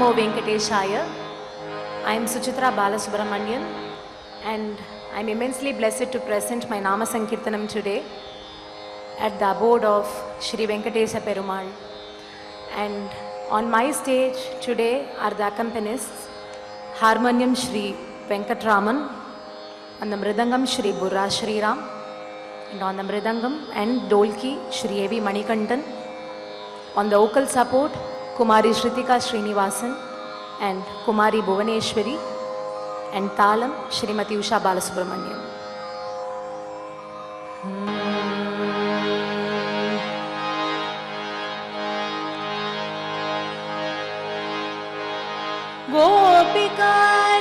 Namo Venkateshaya. I am Suchitra Balasubramanian and I am immensely blessed to present my Nama Sankirtanam today at the abode of Shri Venkatesha Perumal. And on my stage today are the accompanists, Harmonium Shri Venkatraman, on the Mridangam Shri Burra Shriram, and on the Mridangam and Dolki Shri A.V. Manikandan, on the vocal support Kumari Shritika Srinivasan and Kumari Bhuvaneshwari, and Talam Shrimati Usha Balasubramanian. Gopika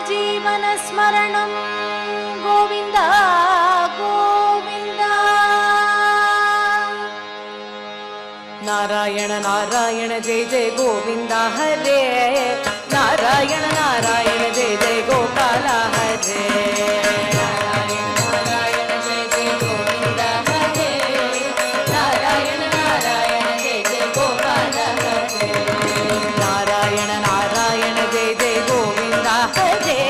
Jeevana Smaranam Govinda Govinda Narayana Narayana Jai Jai Govinda Hare Narayana Narayana Jai Jai Gopala Hare Narayana Narayana Jai Jai Govinda Hare Narayana Narayana Jai Jai Gopala Hare Narayana Narayana Jai Jai Govinda Hare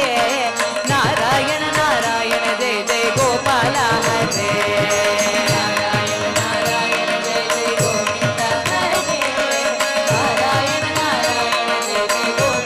Narayana Narayana Jai Jai Gopala Hare Narayana Narayana Jai Jai Gopala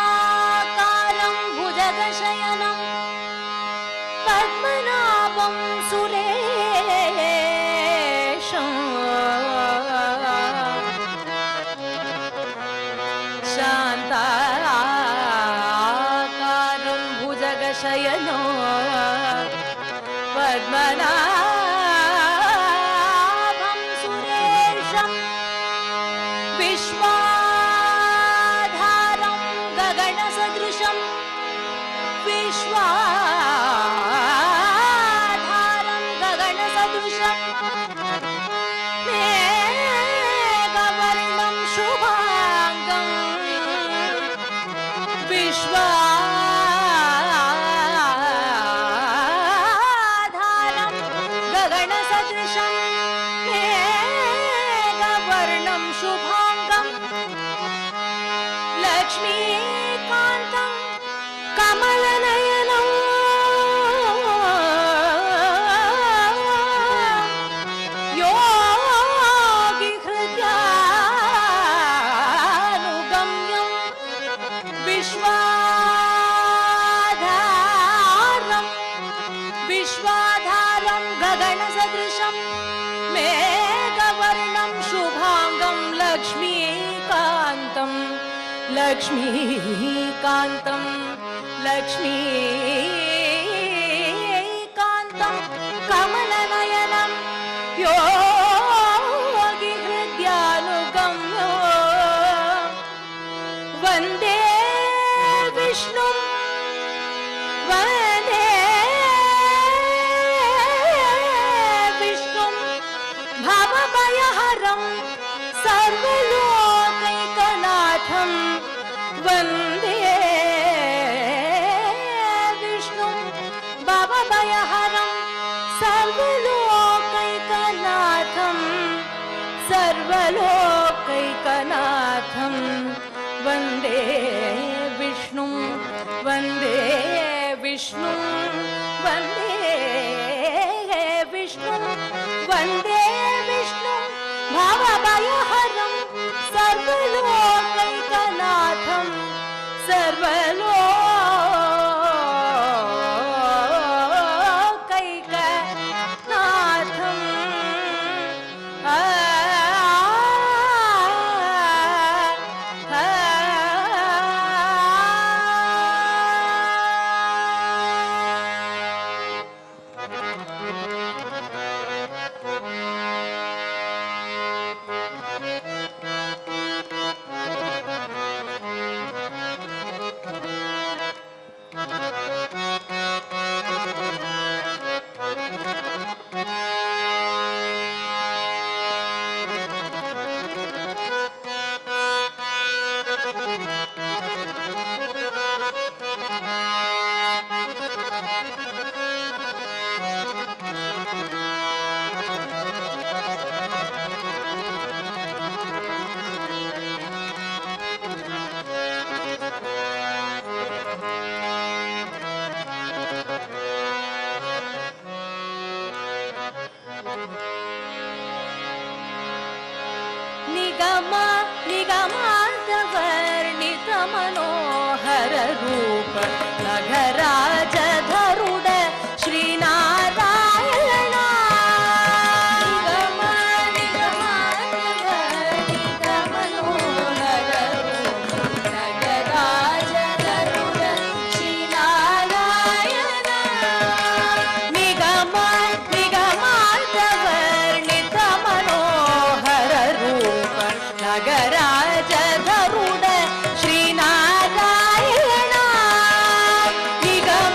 शान्ताकारं भुजगशयनं पद्मनाभं सुरेशं शान्ताकारं भुजगशयनं पद्मनाभं सुरेशं विश्वाधारं गगनसदृशं विश्वाधारं गगनसदृशं मेघवर्णं शुभाङ्गं विश्वाधारं गगनसदृशं मेघवर्णं शुभाङ्गं लक्ष्मीकान्तं कमलनयनं योगिहृद्यानुगम्यं विश्वाधारं गगनसदृशं मेघवर्णं शुभाङ्गं लक्ष्मीकान्तं कमलनयनं योगिहृद्यानुगम्यो वन्दे विष्णुं भवभयहरं सर्वलोकैकनाथं वन्दे विष्णुं भवभयहरं सर्वलोकैकनाथं वन्दे विष्णुं वन्दे विष्णुं वन्दे विष्णुं भवभयहरं सर्वलोकैकनाथं निगमान्तवर्णित मनोहर रूप नगराजधरुड श्रीनारायण निगमान्तवर्णित मनोहर रूप नगराजधरुड श्रीनारायण निगमान्तवर्णित मनोहर रूप नगराजधरुड श्रीनारायण निगमान्तवर्णित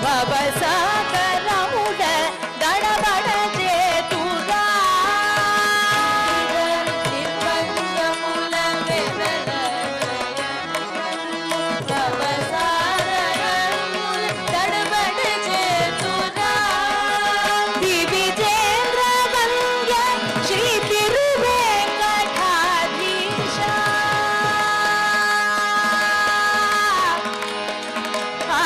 భవసాగరముడ దడబడ చేతురా నిర్బంధముల వెదల భవసాగరముల దడబడ చేతురా దివిజేంద్ర వంద్య శ్రీ తిరువేంకటాధీశ ఆ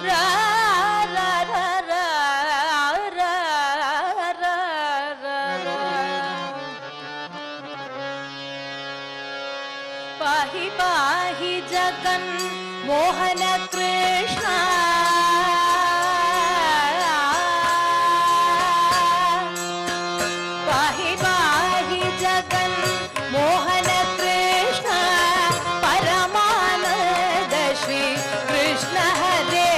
ರಾ ರಾ ರಾ ರಾ ರಾ ರಾ ರಾ. ಪಾಹಿ ಪಾಹಿ ಜಗನ್ ಮೋಹನ ಕೃಷ್ಣ ಪಾಹಿ ಪಾಹಿ ಜಗನ್ ಮೋಹನ ಕೃಷ್ಣ ಪರಮಾನಂದ ಶ್ರೀ ಕೃಷ್ಣ ಹರೇ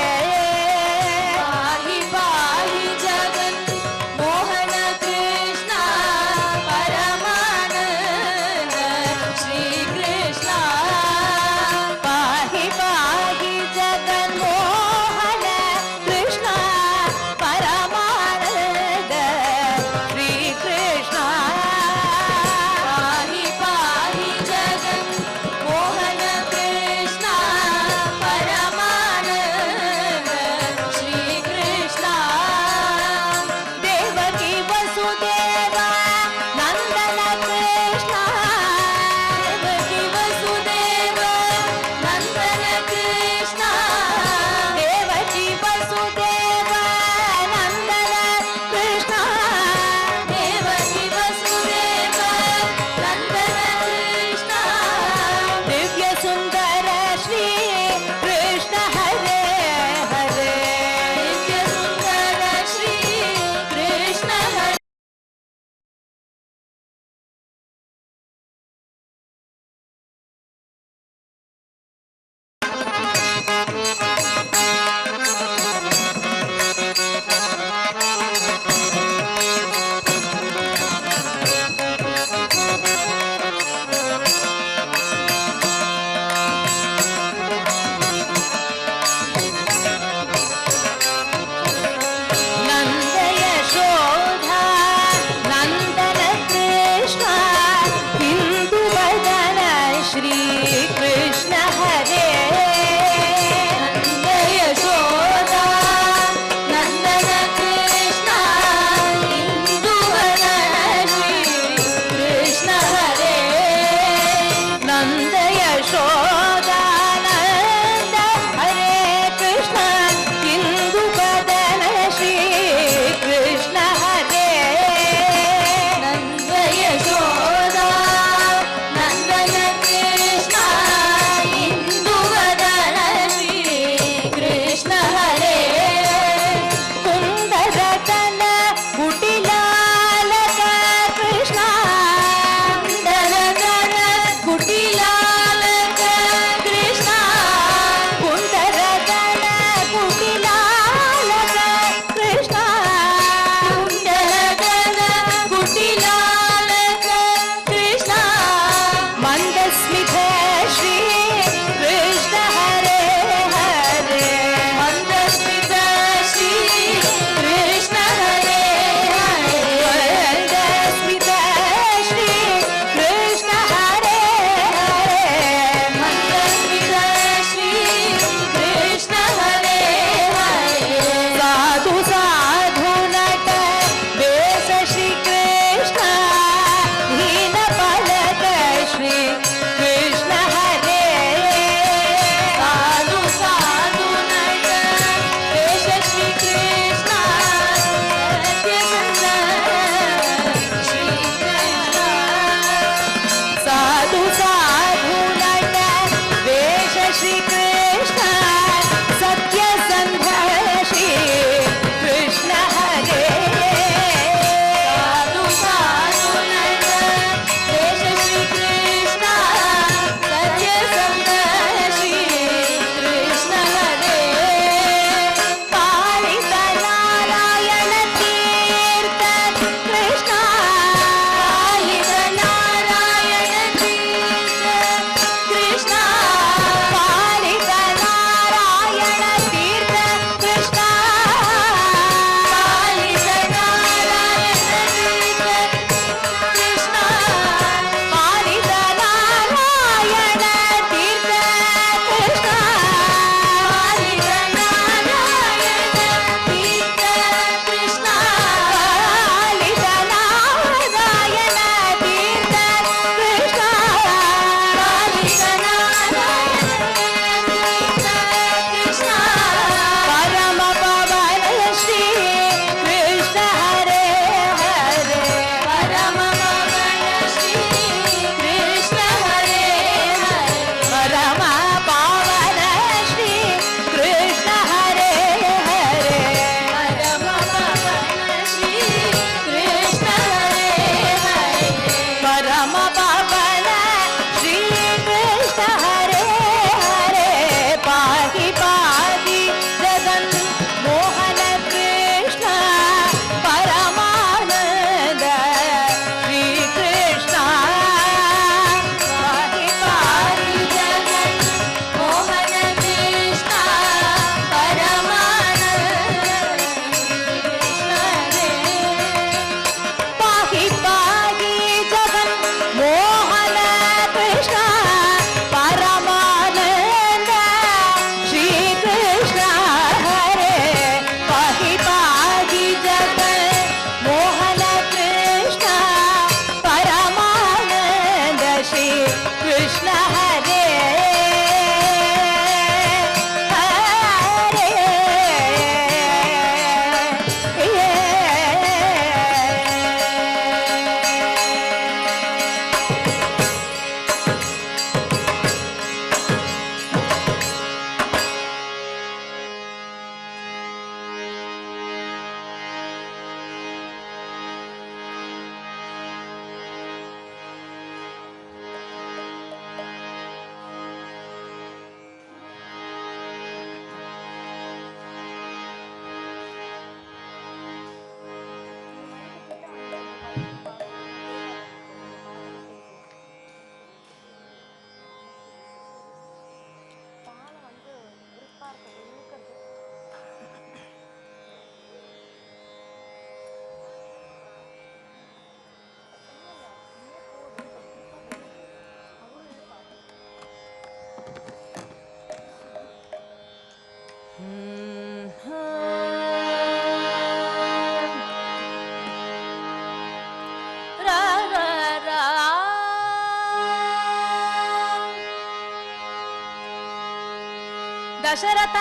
दशरथ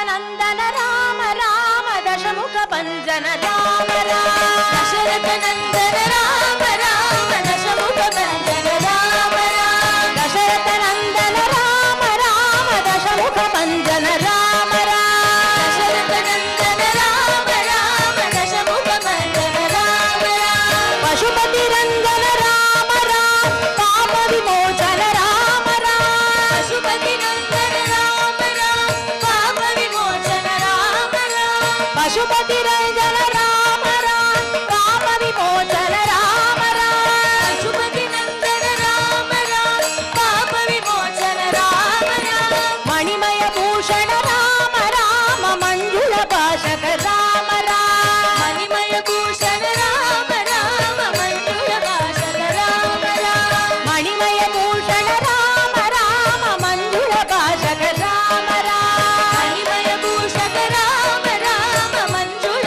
नंदन राम राम दशमुख भंजन राम राम दशरथ नंदन राम राम दशमुख भंजन राम राम दशरथ नंदन राम राम दशमुख भंजन राम राम दशरथ नंदन राम राम दशमुख भंजन राम राम पशुपति रंजन राम राम पाप विमोचन राम राम पशुपति नंदन राम राम पाप विमोचन राम राम पशुपति रंजन राम राम पाप विमोचन राम राम पशुपति नंदन राम राम पाप विमोचन राम राम मणिमय भूषण राम राम मंजुल भाषक राम राम मणिमय भूषण राम राम मंजुल भाषक राम राम मणिमय भूषण राम राम मंजुल भाषक राम राम मणिमय भूषक राम राम मंजुल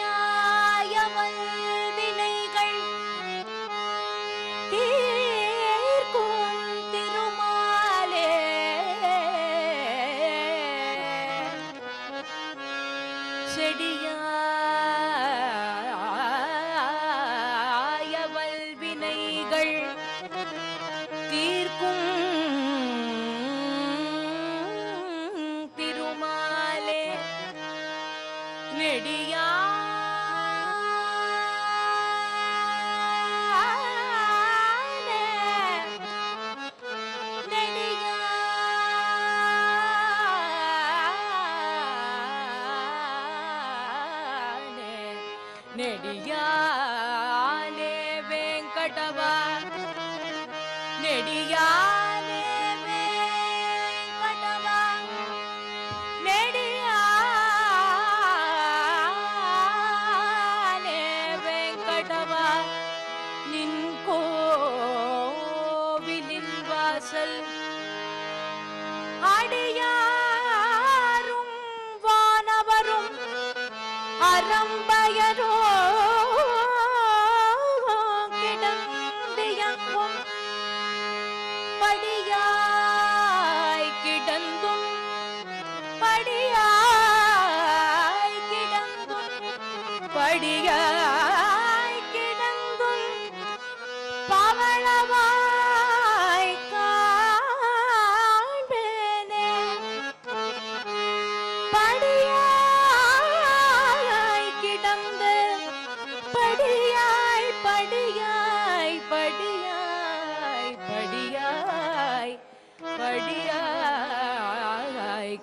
செடியாயவல் வினைகள் தீர்க்கும் திருமாலே செடியாயவல் வினைகள் தீர்க்கும் திருமாலே நெடியா நெடியாலே வெங்கடவா நெடியாலே வெங்கடவா நெடியாலே வெங்கடவா நின் கோவிலின் வாசல் அடியாரும் வானவரும் அறம்பயரோ கிடந்தியங்கும் படியாய் கிடந்தும் படியாய் கிடந்தும் படியாய் கிடந்தும் பவளவாய் காண்பேனே படியாய் கிடந்து படியாய் படியாய் படியாய் படியாய் படியாய்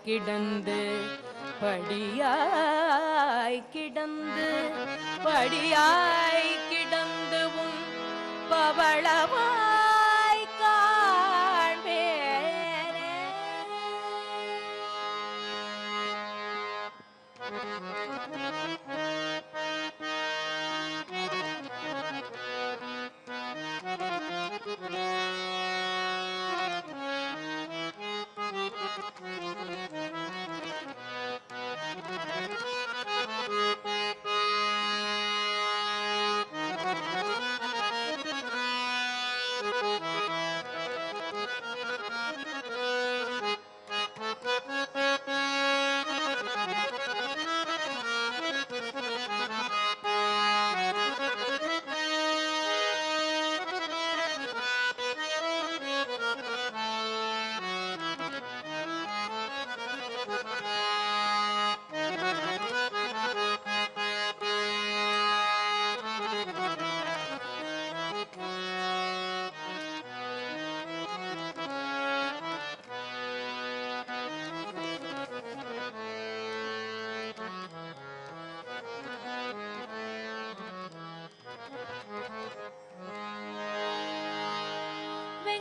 கிடந்து படியாய் கிடந்து படியாய் கிடந்துவும் பவளவாய் காண்பேனே.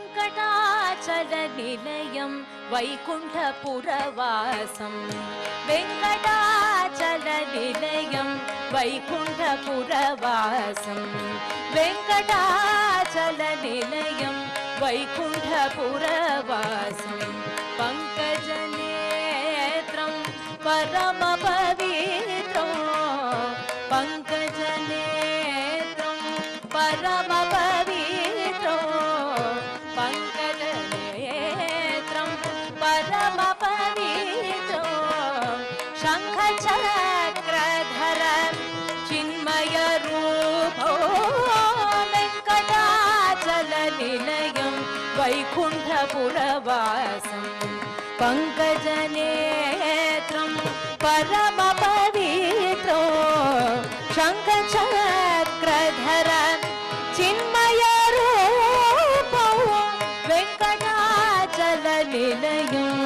வெங்கடாச்சல நிலையம் வைகுண்டபுரவாசம் வெங்கடாச்சல நிலையம் வைகுண்டபுரவாசம் வெங்கடாச்சல நிலையம் வைகுண்டபுரவாசம் பங்கஜநேத்ரம் பரமபவித்ரம் பங்கஜநேத்ரம் பரமபவித்ரம் பங்கஜநேத்ரம் பரமபவித்ரம் शङ्खचक्रधरं चिन्मयरूपो वेङ्कटाचलनिलयं वैकुण्ठपुरवासं पङ्कजनेत्रं परमपवित्रो शङ्खचक्रधरं चिन्मयरूपो वेङ्कटाचलनिलयम्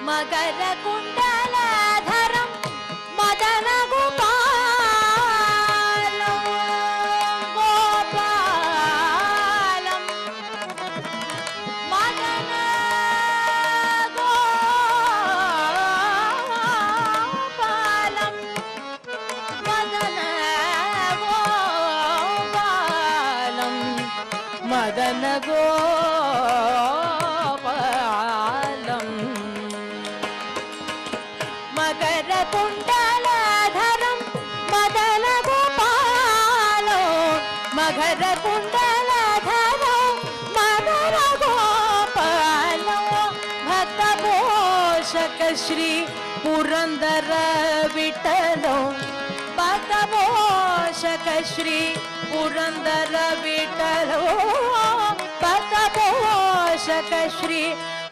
मकर कुण्डलधरं मदन गोपालं गोपालं मदन गोपालं मदन गोपालं मदन गोपालं मकर कुण्डलधरं मदन गोपालो मकर कुण्डलधरं Madan गोपालो भक्तपोषक Shri Purandar विठ्ठलो भक्तपोषक Shri Purandar विठ्ठलो भक्तपोषक Shri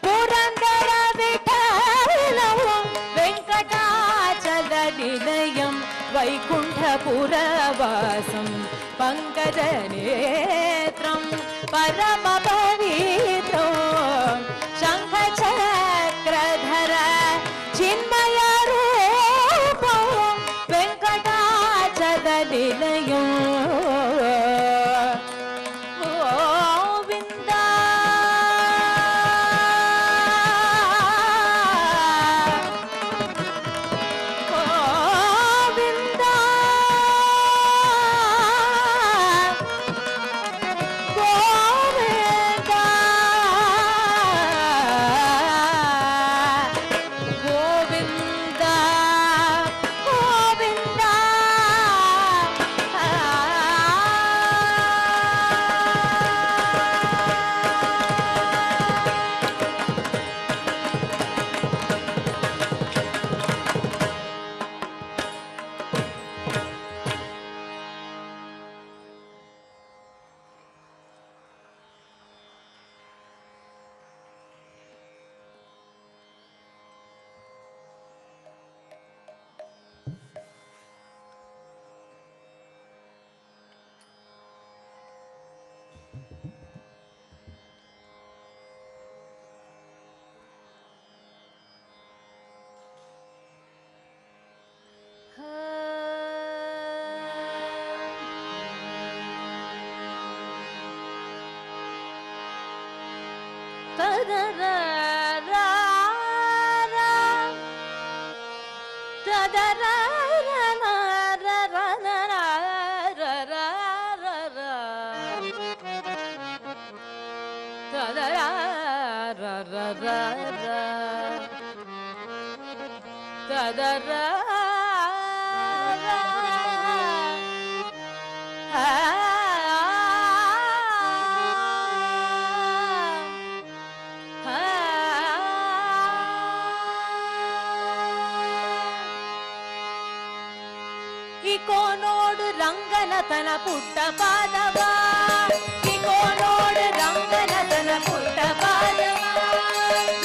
Purandar विठ्ठलो वेङ्कटाचलनिलयं वैकुण्ठपुरवासं पङ्कजनेत्रं परमपवित्रं शङ्खचक्रधर चिन्मयरूपं वेङ्कटाचलनिलयं eco नोडु रंगनतन puttu पादवा eco नोडु रंगनतन puttu पादवा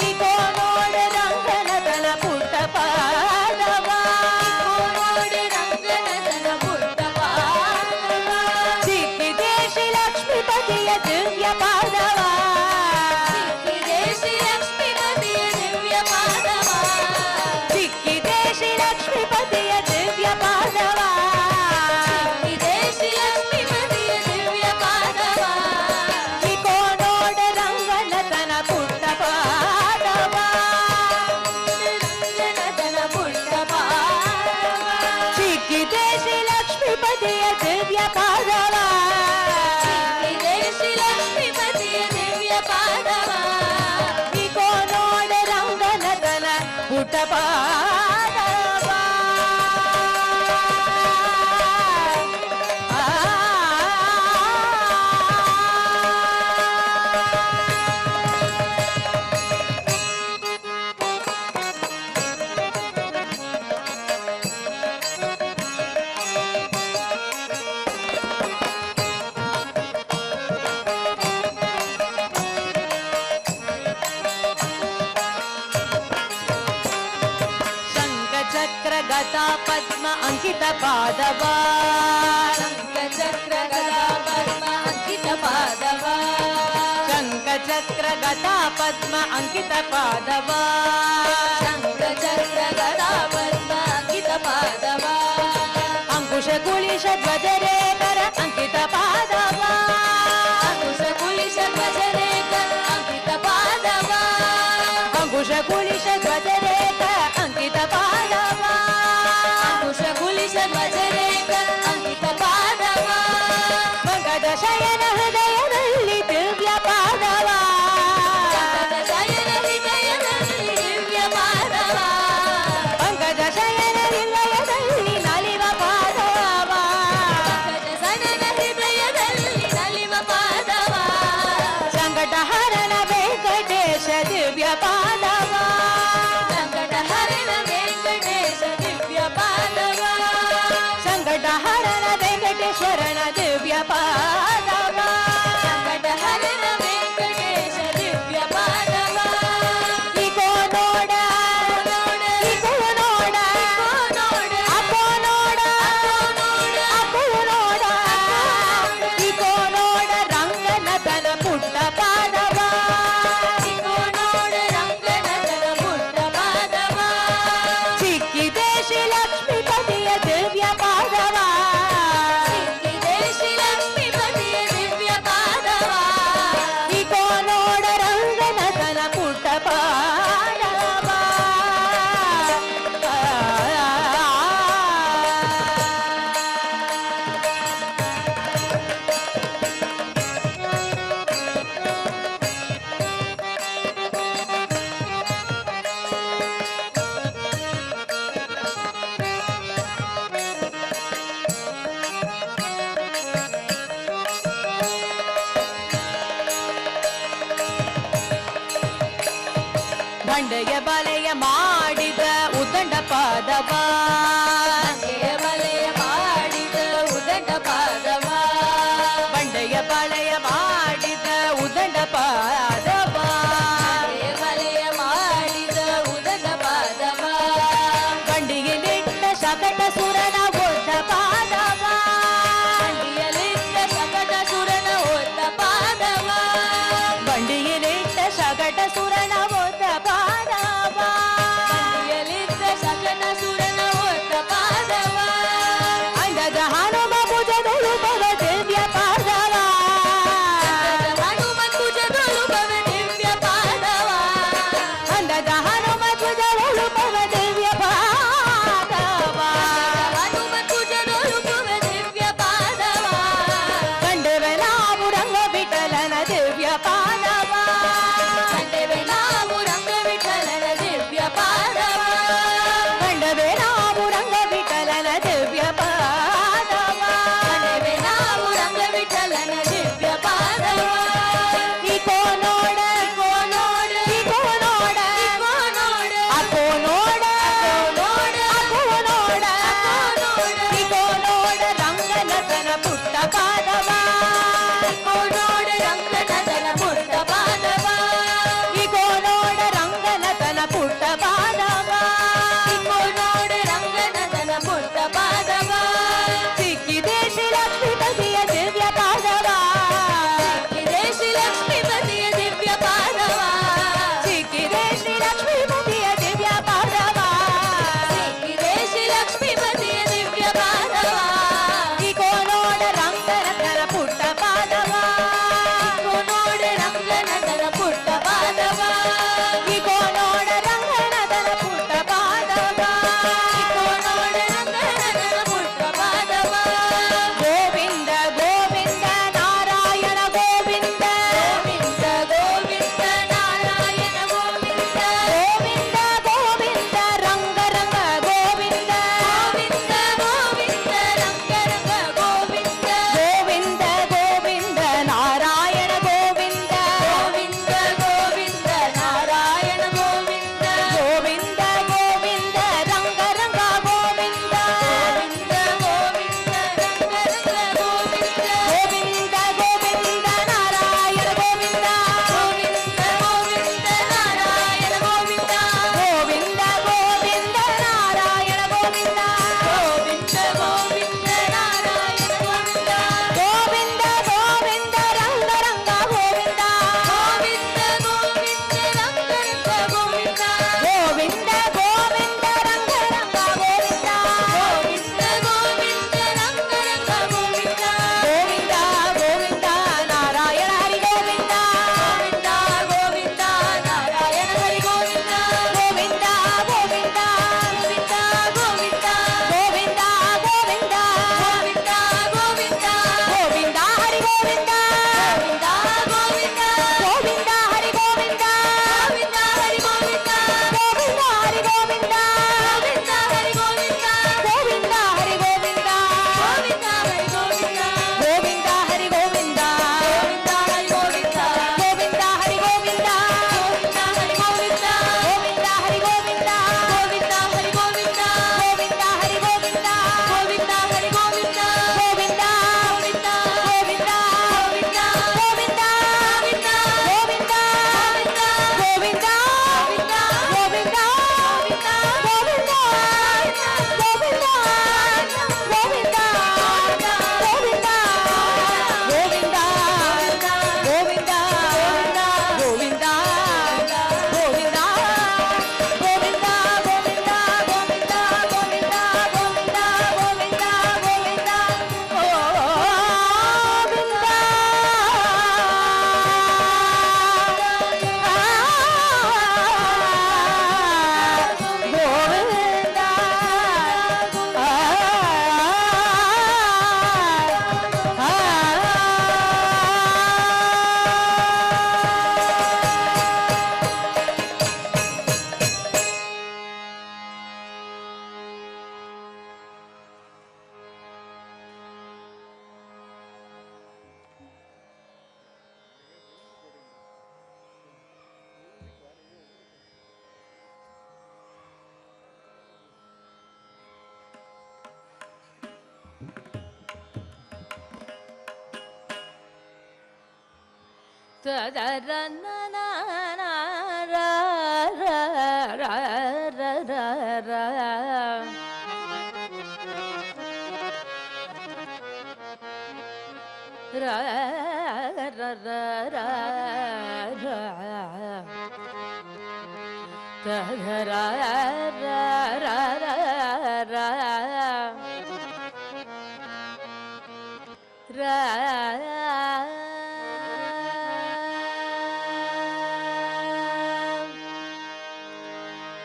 eco नोडु रंगनतन puttu पादवा eco नोडु रंगनतन puttu पादवा सिक्किदे Shri लक्ष्मीपतिय Divya पादवा सिक्किदे Shri लक्ष्मीपतिय Divya पादवा सिक्किदे Shri लक्ष्मीपतिय Divya पादवा गदा पद्म अंकित पादवा शंख चक्र गदा पद्म अंकित पादवा शंख ಚಕ್ರ ಗದಾ ಪದ್ಮ ಅಂಕಿತ ಪಾದವ ಶಂಖ ಚಕ್ರ ಗದಾ ಪದ್ಮ ಅಂಕಿತ ಪಾದವ ಅಂಕುಶ ಕುಳಿಶ ಧ್ವಜರೇಖರ ಅಂಕಿತ ಪಾದವ ಅಂಕುಶ ಕುಲಿಶ ಧ್ವಜರೇಖ ಅಂಕಿತ ಪಾದವ ಅಂಕುಶ ಕುಳಿಶ ಧ್ವಜರೇಖ ಅಂಕಿತ ಪಾದವ ಅಂಕುಶ ಕುಲಿಶ ಧ್ವಜರೇಖ ಅಂಕಿತ ಪಾದವ ಮಂಗದ ಶಯನ ಹೃದಯದಲ್ಲಿ ದಿವ್ಯ ಪಾದವ ಸಂಗದ ಶಯನ ಹೃದಯದಲ್ಲಿ ದಿವ್ಯ ಪಾದವ ಮಂಗದ ಶಯನ ಹೃದಯದಲ್ಲಿ ನಲಿವ ಪಾದವ ಸಂಗದ ಶಯನ ಹೃದಯದಲ್ಲಿ ನಲಿವ ಪಾದವ ಸಂಕಟ ಹರಣ ವೆಂಕಟೇಶ ದಿವ್ಯ ಪಾದವ ಸಂಕಟ ಹರಣ ವೆಂಕಟೇಶ ದಿವ್ಯ ಪಾದವ ಸಂಕಟ ಹರಣ ವೆಂಕಟೇಶ್ವರನ ದಿವ್ಯ ಪಾದವ ಸಂಕಟ ಹರಣ ವೆಂಕಟೇಶ ದಿವ್ಯ ಪಾದವ ಇಕೋ ನೋಡ ಇಕೋ ನೋಡ ಅಕೋ ನೋಡ ಅಕೋ ನೋಡ ಇಕೋ ನೋಡ ರಂಗನತನ ಪುಟ್ಟ ಪಾದವ ಇಕೋ ನೋಡ ರಂಗನತನ ಪುಟ್ಟ ಪಾದವ ಸಿಕ್ಕಿದೆ ಶ್ರೀ ಲಕ್ಷ್ಮೀಪತಿಯ ದಿವ್ಯ ಪಾದವ ಸಿಕ್ಕಿದೆ ಶ್ರೀ ಲಕ್ಷ್ಮೀಪತಿಯ ದಿವ್ಯ ಪಾದವ ಇಕೋ ನೋಡ ರಂಗನತನ ಪುಟ್ಟ ಪಾದವ ಬಂಡೆಯ ಬಲೆಯ ಮಾಡಿದ ಉದಂಡ ಪಾದವ ಅಂಗೆಯ ಬಲೆಯ ಮಾಡಿದ ಉದಂಡ ಪಾದವ ಬಂಡೆಯ ಬಲೆಯ ಮಾಡಿದ ಉದಂಡ ಪಾದವ ಅಂಗೆಯ ಬಲೆಯ ಮಾಡಿದ ಉದಂಡ ಪಾದವ ಬಂಡಿಗೆ ನಿಟ್ಟ ಶಕಟ ಸುರನ ಒದ್ದ ಪಾದವ ಅಂಡಿಯಲಿದ್ದ ಶಕಟ ಸುರನ ಒತ್ತ ಪಾದವ ಬಂಡಿಗೆ ನಿಟ್ಟ ಶಕಟ ಸುರನ ಒದ್ದ ಪಾದವ ಅಂಡಿಯಲಿದ್ದ ಶಕಟ ಸುರನ ಒತ್ತ ಪಾದವ ಅಂಗದ ಹನುಮ ಭುಜದೊಳು ಬವ ದಿವ್ಯ ಪಾದವ ಹನುಮ ಕುಜದೊಳು ಭವ ದಿವ್ಯ ಪಾದವ ಅಂದದ ಹನುಮ ಭುಜದೊಳು ಬವ ದಿವ್ಯ ಪಾದವ ಹನುಮ ಕುಜದೊಳು ಭವ ದಿವ್ಯ ಪಾದವ ಕಂಡೆವೆ ನಾವು ರಂಗ ವಿಠಲನ ದಿವ್ಯ ಪಾದವ ಕಂಡೆವೆ ನಾವು ರಂಗ ವಿಠಲನ ದಿವ್ಯ ಪಾದವ ಕಂಡವೆ ನಾವು ರಂಗ ವಿಠಲನ ದಿವ್ಯ ಪಾದವ ಕಂಡೆವೆ ನಾವು ರಂಗ ವಿಠಲನ ದಿವ್ಯ ಪಾದವ ಇಕೋ ನೋಡ ಇಕೋ ನೋಡ ಇಕೋ ನೋಡ ಇಕೋ ನೋಡ ಅಕೋ ನೋಡ ನೋಡ ಅಕೋ ನೋಡ ನೋಡ ಇಕೋ ನೋಡ ರಂಗನತನ ಪುಟ್ಟ ಪಾದವ ಇಕೋ ನೋಡ ರಂಗನತನ ಪುಟ್ಟ ಪಾದವ ಇಕೋ ನೋಡ ರಂಗನತನ ಪುಟ್ಟ ಪಾದವ ಇಕೋ ನೋಡ ರಂಗನತನ ಪುಟ್ಟ ಪಾದವ ಸಿಕ್ಕಿದೆ ಶ್ರೀ ಲಕ್ಷ್ಮೀಪತಿಯ ದಿವ್ಯ ಪಾದವ ಸಿಕ್ಕಿದೆ ಶ್ರೀ ಲಕ್ಷ್ಮೀಪತಿಯ ದಿವ್ಯ ಪಾದವ ಸಿಕ್ಕಿದೆ ಶ್ರೀ ಲಕ್ಷ್ಮೀಪತಿಯ ದಿವ್ಯ ಪಾದವ ಸಿಕ್ಕಿದೆ ಶ್ರೀ ಲಕ್ಷ್ಮೀಪತಿಯ ದಿವ್ಯ ಪಾದವ ಇಕೋ ನೋಡ ರಂಗನತನ ಪುಟ್ಟ ಪಾದವ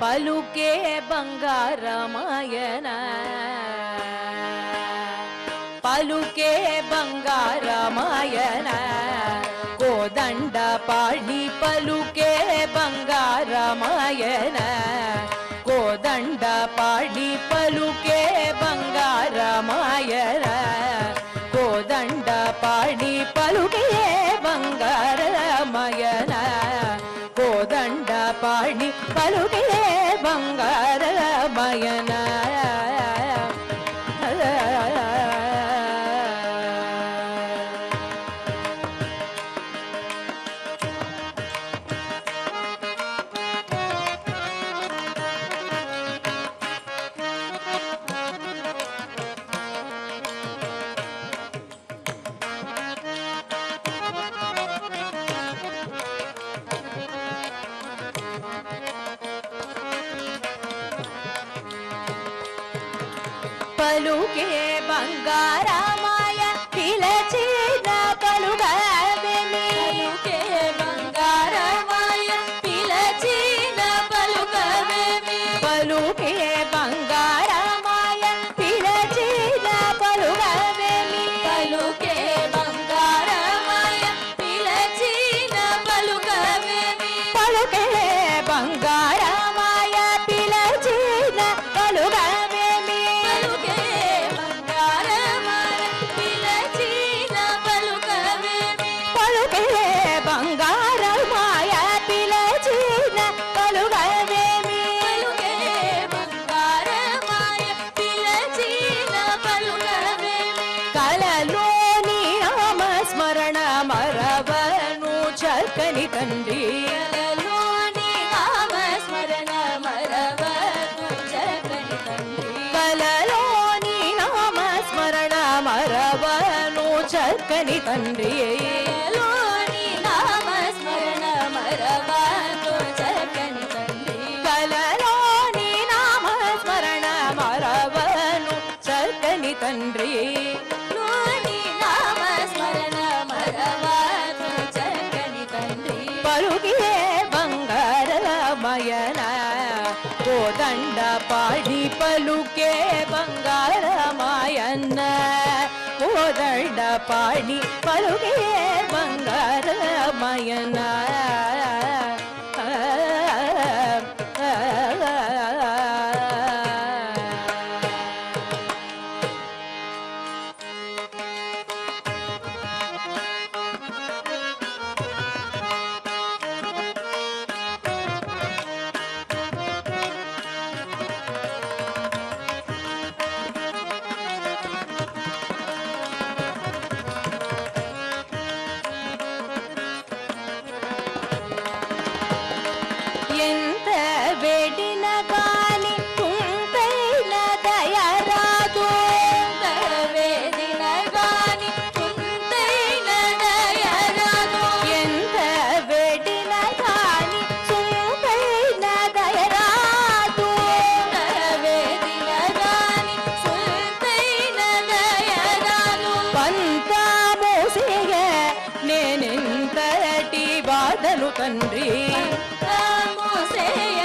పలుకే బంగారమాయన పలుకే బంగారమాయన కోదండ పాడి పలుకే బంగారమాయన కోదండ పాడి పలుకే బంగారమాయన కోదండ పాడి పలుకే బంగారమాయన కోదండ పాడి పలుకే బంగారమాయన పలుకే బంగారమాయ పిలచిన పలుగవేమి పలుకే బంగారమాయ పిలచిన పలుకవేమి పలుకే బంగారమాయ పిలచిన పలుగవేమి పలుకే బంగారమాయ పిలచిన పలుకవేమి పలుకే బంగారమాయ పిలచిన పలుగవేమి పలుకే బంగారమాయ పిలచిన పలుకవేమి పలుకే బంగారమాయ పిలచిన పలుగవేమి పలుకే బంగారమాయ పిలచిన పలుకవేమి కలలోని నామస్మరణ మరవను చక్కని తండ్రి కలలోని నామస్మరణ మరవకు చక్కని తండ్రి కలలోని నామస్మరణ మరవను చక్కని తండ్రి కలలోని నామస్మరణ మరవకు చక్కని తండ్రి కలలోని నామస్మరణ మరవను చక్కని తండ్రి లోని నామస్మరణ మరవకు చక్కని తండ్రి పలుకే బంగారమయన కోదండ పాడి పలుకే బంగారమాయన్న కోదండ పాడి పలుకే బంగారమయన ఎంత వేడిన గాని తుంపైన దయరాదు వేదిన గాని కుంతైన దయరాదు ఎంత వేడిన గాని తుంపైన దయరాదు వేదిన గాని కుంతైన దయరాదు పంతమోసేయ నేనెంతటి బాధలు తండ్రి మూసేయ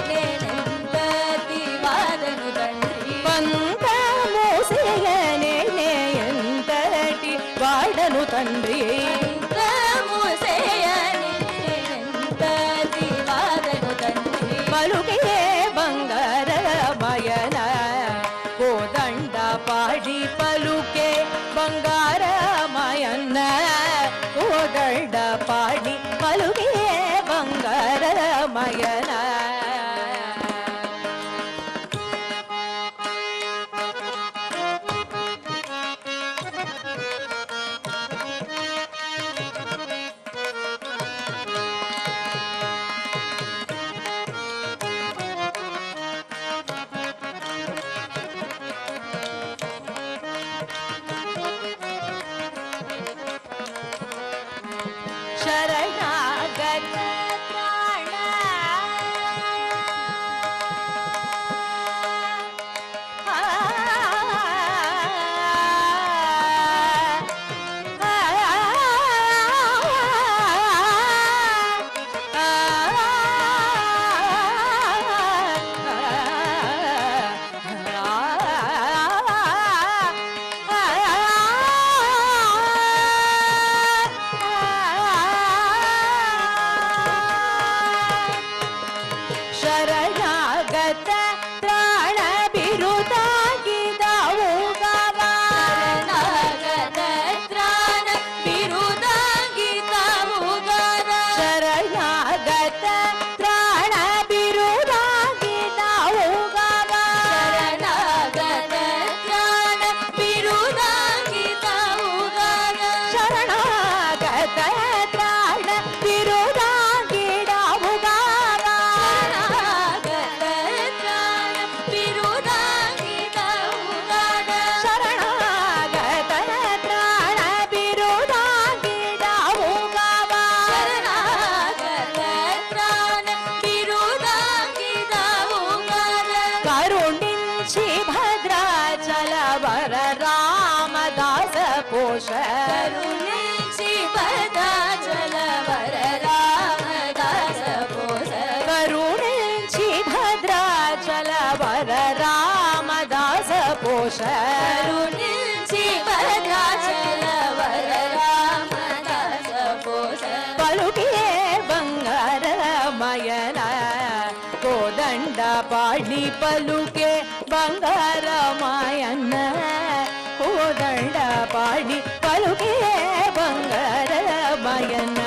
నేనెంతటి వాదను తండ్రి పంతమోసేయ నేనే ఎంతటి వాడను తండ్రి మూసేయ నేనెంతటి వాదను తండ్రి పలుకే బంగారమయన కోదండ పాడి పలుకే బంగారమయన్న కోదండ పాడి పలుకే బంగారమయన ತ್ರಾಣ ಬಿರುದಾಗಿದ ಉಗವ ಶರಣಾಗತ ತ್ರಾಣ ಬಿರುದಾಗಿದ ಉಗವ ಶರಣಾಗತ ತ್ರಾಣ ಬಿರುದಾಗಿದ ಉಗವ ಶರಣಾಗತ ತ್ರಾಣ ಬಿರುದಾಗಿದ ಉಗವ ಶರಣಾಗತ ತ್ರಾಣ ಬಿರುದಾಗಿದ ಉಗವ ಶರಣಾಗತ ತ್ರಾಣ ಬಿರುದಾಗಿದ ಉಗವ ಕರುಣಿಂಚಿ ಭದ್ರಾಚಲವರ ರಾಮದಾಸ ಪೋಷ ಕರುಣಿಸಿ ಭದ್ರಾಚಲವರ ರಾಮದಾಸ ಪೋಷ ಕರುಣಿಂಚಿ ಭದ್ರಾಚಲವರ ರಾಮದಾಸ ಪೋಷ ಕರುಣಿಸಿ ಭದ್ರಾಚಲವರ ರಾಮದಾಸ ಪೋಷ ಪಲುಕಿಯೇ ಬಂಗಾರ ಮಯನ ಕೋದಂಡ ಪಾಣಿ ಪಲುಕೆ ಬಂಗಾರ ಮಾಯನ್ನ ಕೋದಂಡ ಪಾಣಿ ಪಲುಕೆ ಬಂಗಾರ ಮಾಯನ್ನ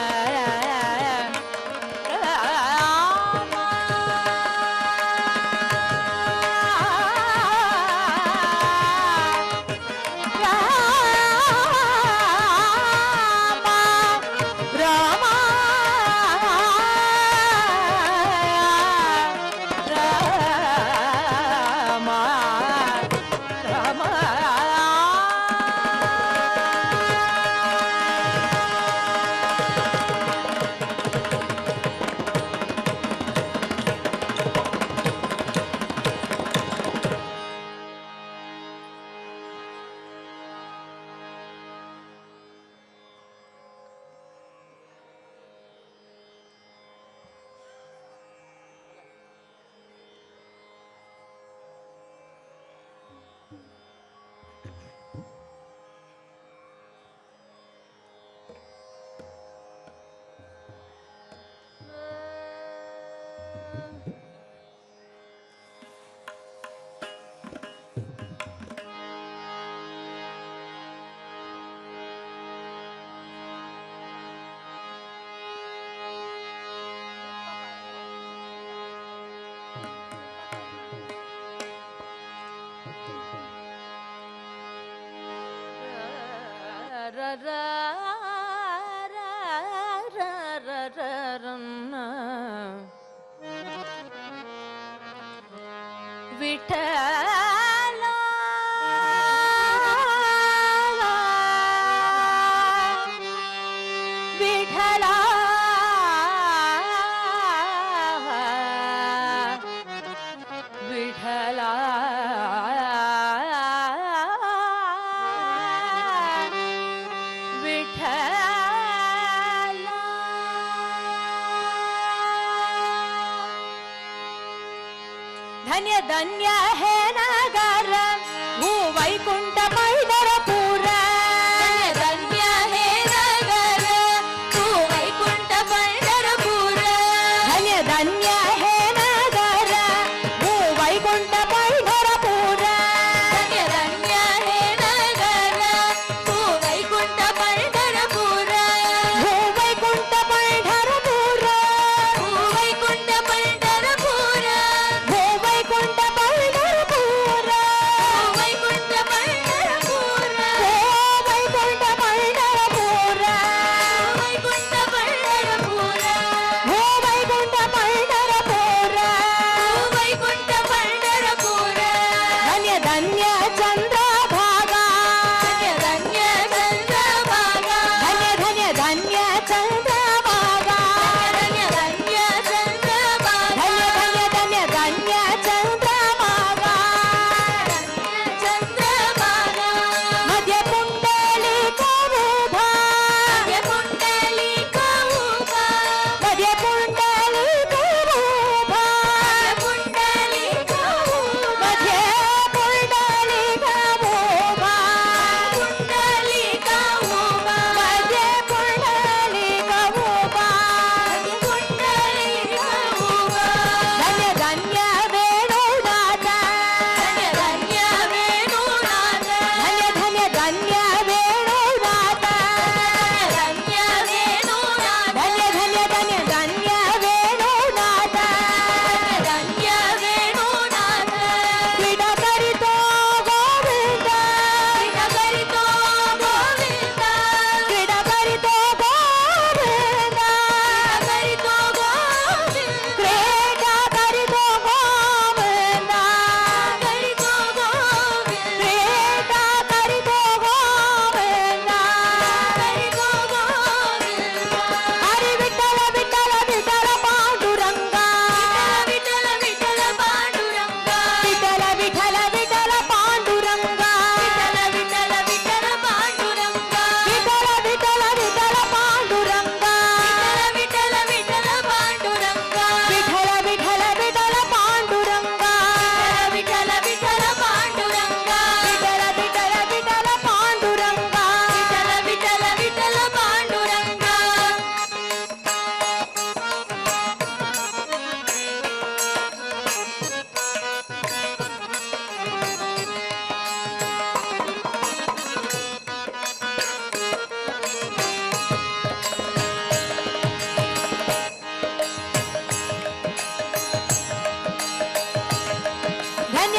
ವಿಠಲ ವಿಠಲ ವಿಠಲ ವಿಠಲ ಧನ್ಯ ಧನ್ಯ ಹೇ ನಗರ ಭೂ ವೈಕುಂಠ ಪೈದರಪುರ ಧನ್ಯ ಹೇ ನಗರ ತೂ ವೈಕುಂಠ ಪಂಢರಪುರ ಧನ್ಯ ಧನ್ಯ ಹೇ ನಗರ ಭೂ ವೈಕುಂಠ ಪೈದರಪುರ ಧನ್ಯ ಧನ್ಯ ಹೇ ನಗರ ತೂ ವೈಕುಂಠ ಪಂಢರಪುರ ಭೂ ವೈಕುಂಠ ಪೈದರಪುರ ತೂ ವೈಕುಂಠ ಪಂಢರಪುರ ಭೂ ವೈಕುಂಠ ಪೈದರಪುರ ವೈಕುಂಠ ಪಂಢರಪುರ ಭೂ ವೈಕುಂಠ ಪೈದರಪುರ ವೈಕುಂಠ ಪಂಢರಪುರ ಭೂ ವೈಕುಂಠ ಪೈದರಪುರ ವೈಕುಂಠ ಪಂಢರಪುರ ಧನ್ಯ ಧನ್ಯ ಚಂದ್ರಭಾಗ ಧನ್ಯ ಧನ್ಯ ಚಂದ್ರಭಾಗ ಧನ್ಯ ಧನ್ಯ ಧನ್ಯ ಚಂದ್ರಭಾಗ ಧನ್ಯ ಧನ್ಯ ಚಂದ್ರಭಾಗ ಧನ್ಯ ಧನ್ಯ ಧನ್ಯ ಧನ್ಯ ಚಂದ್ರಭಾಗ ಚಂದ್ರಭಾಗ ಮಧ್ಯ ಪುಂಡಲಿ ಕೌಭ ಮಧ್ಯ ಪುಂಡಲಿ ಕೌಭ ಮಧ್ಯ ಪುಂಡಲಿ ಕೌಭ ಪುಂಡಲಿ ಕೌಭ ಮಧ್ಯ ಪುಂಡಲಿ ಕೌಭ ಪುಂಡಲಿ ಕೌಭ ಮಧ್ಯ ಪುಂಡಲಿ ಕೌಭ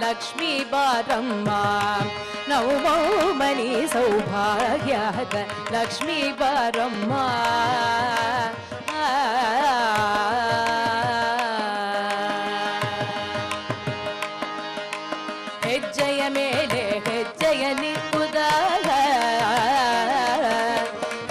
ಲಕ್ಷ್ಮೀ ಬಾರಮ್ಮ ನವಮೋ ಮನಿ ಸೌಭಾಗ್ಯದ ಲಕ್ಷ್ಮೀ ಬಾರಮ್ಮ ಹೆಜ್ಜೆಯ ಮೇಲೆ ಹೆಜ್ಜೆಯ ನಿಕ್ಕುದಾಗ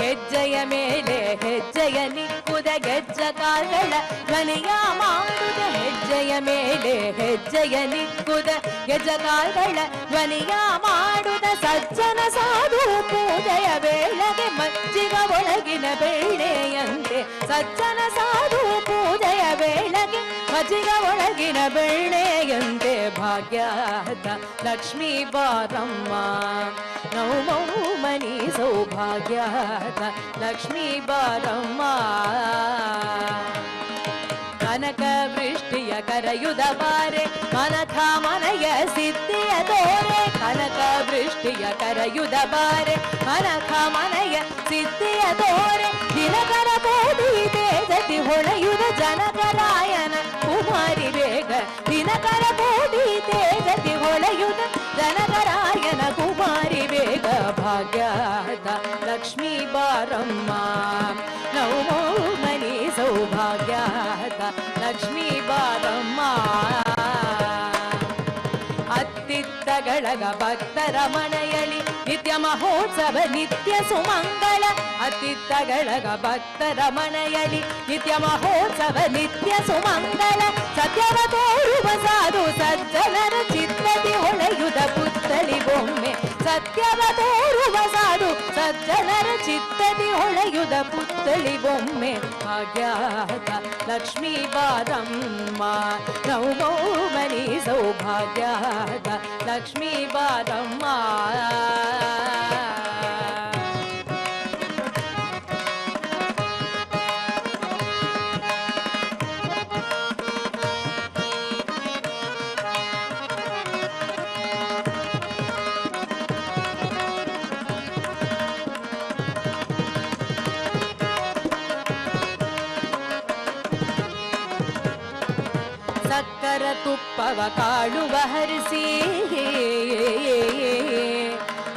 ಹೆಜ್ಜೆಯ ಮೇಲೆ ಹೆಜ್ಜೆಯ ನಿಕ್ಕುದ ಗೆಜ್ಜ ಕಾಲ್ಗಳ ಧ್ವನಿಯ ಮಾಡುದ ಹೆಜ್ಜೆಯ ಮೇಲೆ ಹೆಜ್ಜೆಯ ನಿಕ್ಕುದ ಗೆಜ್ಜ ಕಾಲ್ಗಳ ಧ್ವನಿಯ ಮಾಡುದ ಸಜ್ಜನ ಸಾಧು ಪೂಜೆಯ ವೇಳೆಗೆ ಮಜ್ಜಿಗ ಒಳಗಿನ ಬೆಳ್ಳೆಯಂತೆ ಸಜ್ಜನ ಸಾಧು ಪೂಜೆಯ ವೇಳೆಗೆ ಮಜ್ಜಿಗ ಒಳಗಿನ ಬೆಳ್ಳೆಯಂತೆ ಭಾಗ್ಯದ ಲಕ್ಷ್ಮೀ ಬಾರಮ್ಮ ನವಮೋ ಮನಿ ಸೌಭಾಗ್ಯದ ಲಕ್ಷ್ಮೀ ಬಾರಮ್ಮ ಕನಕ ವೃಷ್ಟಿಯ ಕರೆಯುದ ಬಾರೆ ಮನಥ ಮನೆಯ ಸಿದ್ಧಿಯ ತೋರೆ ಕನಕ ವೃಷ್ಟಿಯ ಕರೆಯುದ ಬಾರೆ ಮನಥ ಮನೆಯ ಸಿದ್ಧಿಯ ತೋರೆ ದಿನಕರ ಕೋಟಿ ತೇಜತಿ ಹೊಳೆಯುದ ಜನಕರಾಯನ ಕುಮಾರಿ ಬೇಗ ದಿನಕರ ಕೋಟಿ ತೇಜತಿ ಹೊಳೆಯುದ ಜನಕರಾಯನ ಕುಮಾರಿ ಬೇಗ ಭಾಗ್ಯದ ಲಕ್ಷ್ಮೀ ಬಾರಮ್ಮ ನವಮೋ ಮನಿ ಸೌಭಾಗ್ಯದ ಲಕ್ಷ್ಮೀ ಬಾರಮ್ಮ ಅತ್ತಿತ್ತಗಳಗ ಭಕ್ತರ ಮನೆಯಲಿ ನಿತ್ಯ ಮಹೋತ್ಸವ ನಿತ್ಯ ಸುಮಂಗಳ ಅತ್ತಿತ್ತಗಳಗ ಭಕ್ತರ ಮನೆಯಲಿ ನಿತ್ಯ ಮಹೋತ್ಸವ ನಿತ್ಯ ಸುಮಂಗಳ ಸತ್ಯವ ತೋರುವ ಸಾಧು ಸಜ್ಜನರ ಚಿತ್ತದಿ ಹೊಳೆಯುದ ಪುತ್ತಳಿ ಬೊಮ್ಮೆ ಸತ್ಯವ ತೋರುವ ಸಾಧು ಸಜ್ಜನರ ಚಿತ್ತದಿ ಹೊಳೆಯುದ ಪುತ್ತಳಿ ಬೊಮ್ಮೆ ಭಾಗ್ಯದ ಲಕ್ಷ್ಮೀ ಬಾರಮ್ಮ ನವಮೋ ಮನಿ ಸೌಭಾಗ್ಯದ ಲಕ್ಷ್ಮೀ ಬಾರಮ್ಮ ಸಕ್ಕರ ತುಪ್ಪವ ಕಾಳುವ ಹರಿಸಿ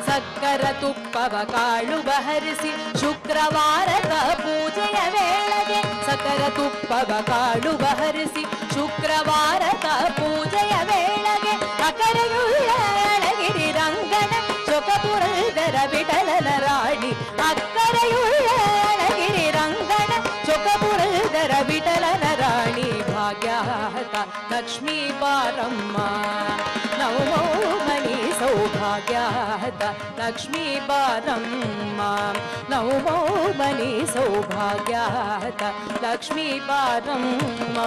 ಸಕ್ಕರ ತುಪ್ಪವ ಕಾಳುವ ಹರಿಸಿ ಶುಕ್ರವಾರದ ಪೂಜೆಯ ವೇಳೆಗೆ ಸಕ್ಕರ ತುಪ್ಪವ ಕಾಳುವ ಹರಿಸಿ ಶುಕ್ರವಾರದ ಪೂಜೆಯ ವೇಳೆಗೆ ಅಕರೆಯುಳ್ಳ ಅಳಗಿರಿ ರಂಗನ ಚೊಕಪುರದರ ವಿಠಲನ ರಾಣಿ ಅಕ್ಕರೆಯುಳ್ಳ ಅಳಗಿರಿ ರಂಗನ ಚೊಕಪುರದರ ವಿಠಲನ ರಾಣಿ ಭಾಗ್ಯದ ಲಕ್ಷ್ಮೀ ಬಾರಮ್ಮ ನವಮೋ ಮನಿ ಸೌಭಾಗ್ಯದ ಲಕ್ಷ್ಮೀ ಬಾರಮ್ಮ ನವಮೋ ಮನಿ ಸೌಭಾಗ್ಯದ ಲಕ್ಷ್ಮೀ ಬಾರಮ್ಮ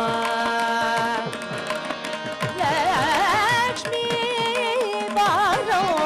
ಲಕ್ಷ್ಮೀ ಬಾರಮ್ಮ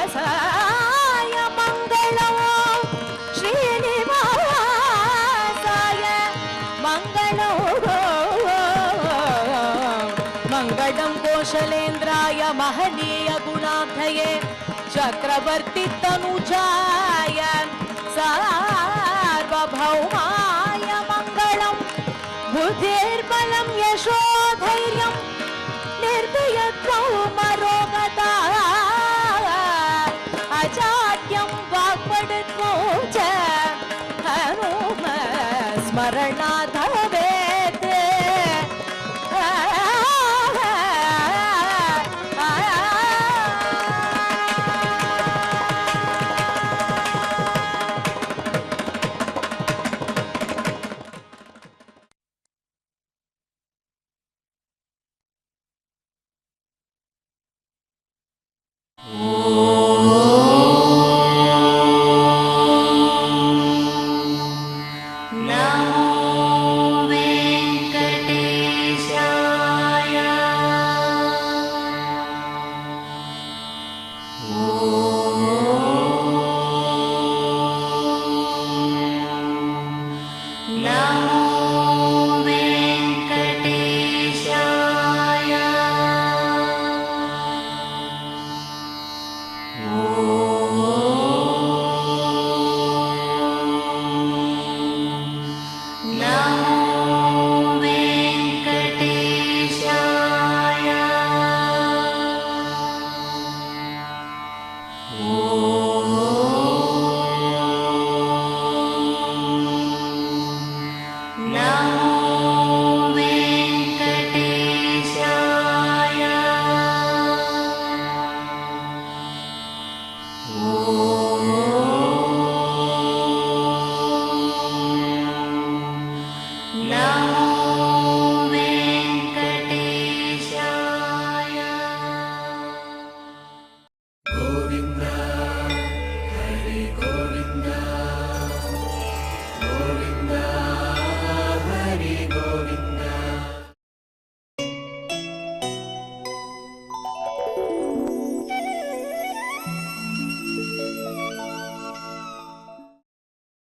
ಶ್ರೀನಿವಾಸಾಯ ಮಂಗಳೋ ಶ್ರೀನಿವಾಸಾಯ ಮಂಗಳೋ ಮಂಗಳಂ ಕೋಶಲೇಂದ್ರಾಯ ಮಹನೀಯ ಗುಣಾಬ್ಧಯೇ ಚಕ್ರವರ್ತಿ ತನುಜಾಯ ಸಾರ್ವಭೌಮ